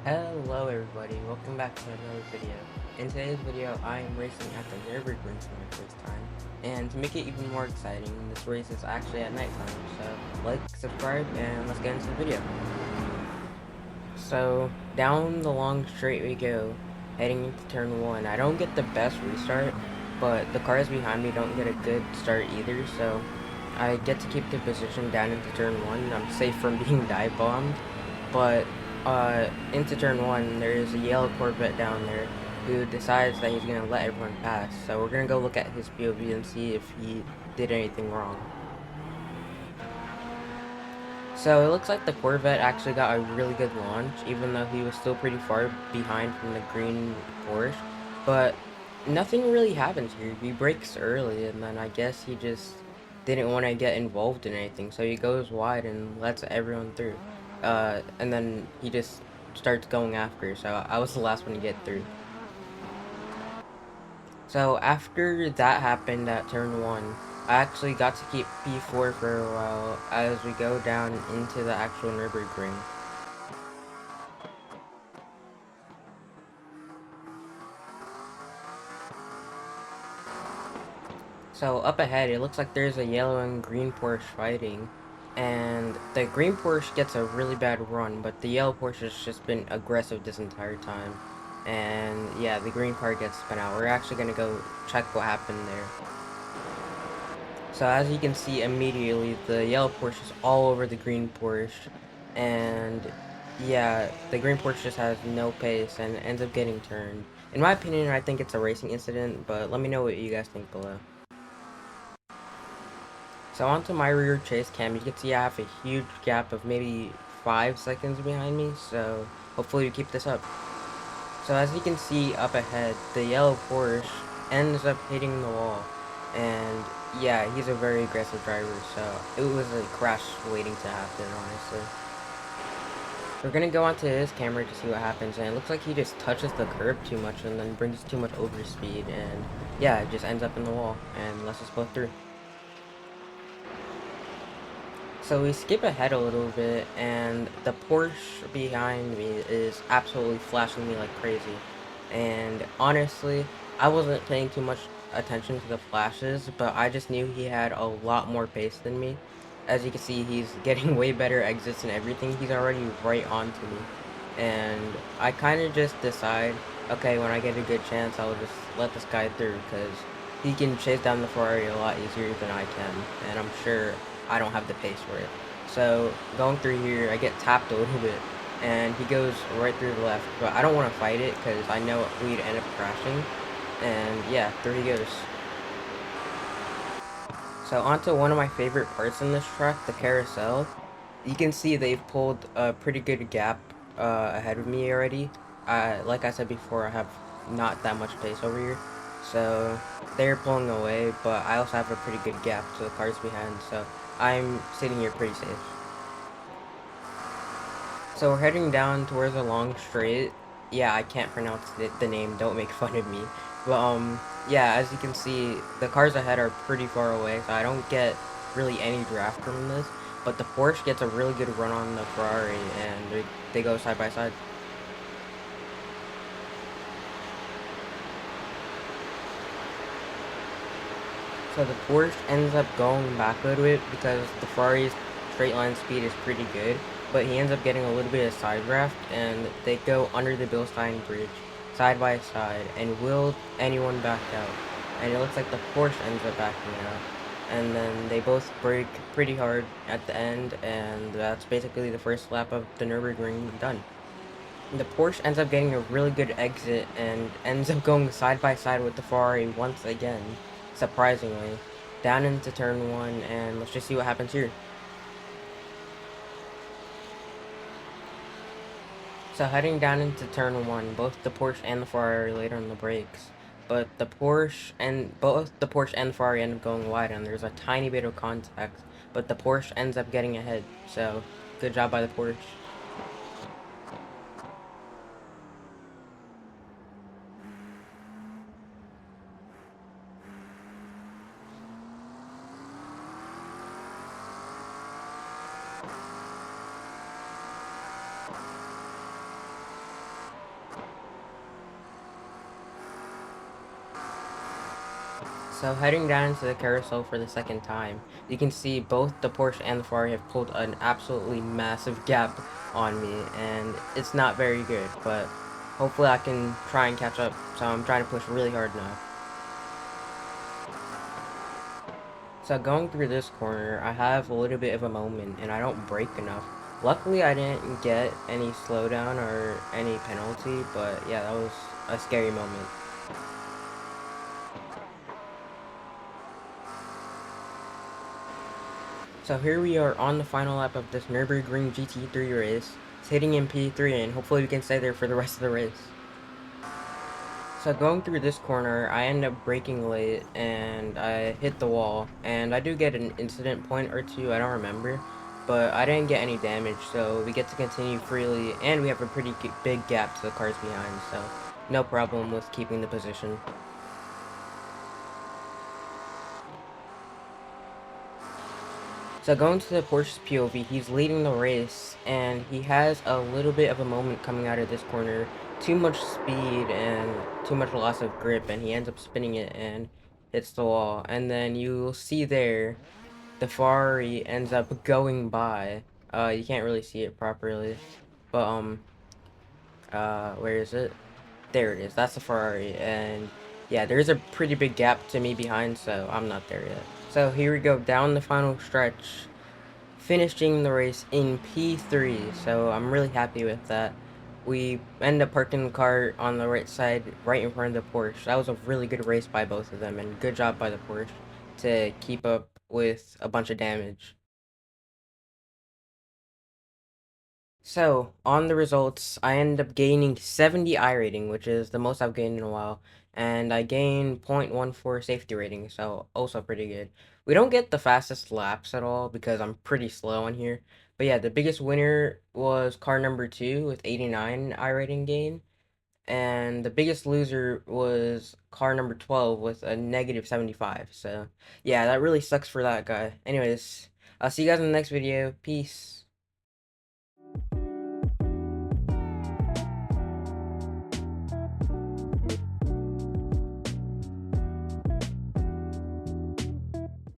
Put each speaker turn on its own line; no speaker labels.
Hello everybody, welcome back to another video. In today's video, I am racing at the Nürburgring for my first time. And to make it even more exciting, this race is actually at nighttime, so like, subscribe, and let's get into the video. So, down the long straight we go, heading into turn 1. I don't get the best restart, but the cars behind me don't get a good start either, so I get to keep the position down into turn 1. I'm safe from being dive bombed, but into turn 1, there's a yellow Corvette down there who decides that he's going to let everyone pass. So we're going to go look at his POV and see if he did anything wrong. So it looks like the Corvette actually got a really good launch, even though he was still pretty far behind from the green Porsche. But nothing really happens here. He brakes early, and then I guess he just didn't want to get involved in anything. So he goes wide and lets everyone through. And then he just starts going after. So I was the last one to get through. So after that happened at turn 1, I actually got to keep P4 for a while as we go down into the actual Nürburgring. So up ahead, it looks like there's a yellow and green Porsche fighting, and the green Porsche gets a really bad run, but the yellow Porsche has just been aggressive this entire time. And yeah, the green car gets spun out. We're actually gonna go check what happened there. So as you can see immediately, the yellow Porsche is all over the green Porsche, and yeah, the green Porsche just has no pace and ends up getting turned. In my opinion, I think it's a racing incident, but let me know what you guys think below. So onto my rear chase cam, you can see I have a huge gap of maybe 5 seconds behind me, so hopefully we keep this up. So as you can see up ahead, the yellow Porsche ends up hitting the wall, and yeah, he's a very aggressive driver, so it was a crash waiting to happen, honestly. We're gonna go onto his camera to see what happens, and it looks like he just touches the curb too much and then brings too much overspeed, and yeah, it just ends up in the wall, and lets us both through. So we skip ahead a little bit, and the Porsche behind me is absolutely flashing me like crazy. And honestly, I wasn't paying too much attention to the flashes, but I just knew he had a lot more pace than me. As you can see, he's getting way better exits and everything. He's already right on to me. And I kind of just decide, okay, when I get a good chance, I'll just let this guy through, because he can chase down the Ferrari a lot easier than I can, and I'm sure I don't have the pace for it. So going through here, I get tapped a little bit, and he goes right through the left, but I don't want to fight it because I know we'd end up crashing. And yeah, through he goes. So onto one of my favorite parts in this track, the carousel. You can see they've pulled a pretty good gap ahead of me already. Like I said before, I have not that much pace over here, so they're pulling away, but I also have a pretty good gap to the cars behind, so I'm sitting here pretty safe. So we're heading down towards a long straight. Yeah, I can't pronounce the name, don't make fun of me. But, yeah, as you can see, the cars ahead are pretty far away, so I don't get really any draft from this. But the Porsche gets a really good run on the Ferrari, and they go side by side. So the Porsche ends up going back a little bit because the Ferrari's straight line speed is pretty good, but he ends up getting a little bit of side draft, and they go under the Bilstein bridge, side by side, and will anyone back out? And it looks like the Porsche ends up backing out, and then they both brake pretty hard at the end, and that's basically the first lap of the Nürburgring done. The Porsche ends up getting a really good exit and ends up going side by side with the Ferrari once again, surprisingly, down into turn 1, and let's just see what happens here. So heading down into turn 1, both the Porsche and the Ferrari are later on the brakes, but both the Porsche and the Ferrari end up going wide, and there's a tiny bit of contact, but the Porsche ends up getting ahead, so good job by the Porsche. So heading down into the carousel for the second time, you can see both the Porsche and the Ferrari have pulled an absolutely massive gap on me, and it's not very good, but hopefully I can try and catch up, so I'm trying to push really hard now. So going through this corner, I have a little bit of a moment, and I don't brake enough. Luckily, I didn't get any slowdown or any penalty, but yeah, that was a scary moment. So here we are on the final lap of this Nürburgring GT3 race, sitting in P3, and hopefully we can stay there for the rest of the race. So going through this corner, I end up braking late, and I hit the wall, and I do get an incident point or two, I don't remember, but I didn't get any damage, so we get to continue freely, and we have a pretty big gap to the cars behind, so no problem with keeping the position. So going to the Porsche's POV, he's leading the race, and he has a little bit of a moment coming out of this corner. Too much speed and too much loss of grip, and he ends up spinning it and hits the wall. And then you'll see there, the Ferrari ends up going by. You can't really see it properly, but where is it? There it is. That's the Ferrari, and yeah, there's a pretty big gap to me behind, so I'm not there yet. So here we go down the final stretch, finishing the race in P3, so I'm really happy with that. We end up parking the car on the right side, right in front of the Porsche. That was a really good race by both of them, and good job by the Porsche to keep up with a bunch of damage. So, on the results, I ended up gaining 70 I rating, which is the most I've gained in a while, and I gained 0.14 safety rating, so also pretty good. We don't get the fastest laps at all because I'm pretty slow on here, but yeah, the biggest winner was car number 2 with 89 I rating gain, and the biggest loser was car number 12 with a negative 75, so yeah, that really sucks for that guy. Anyways, I'll see you guys in the next video. Peace.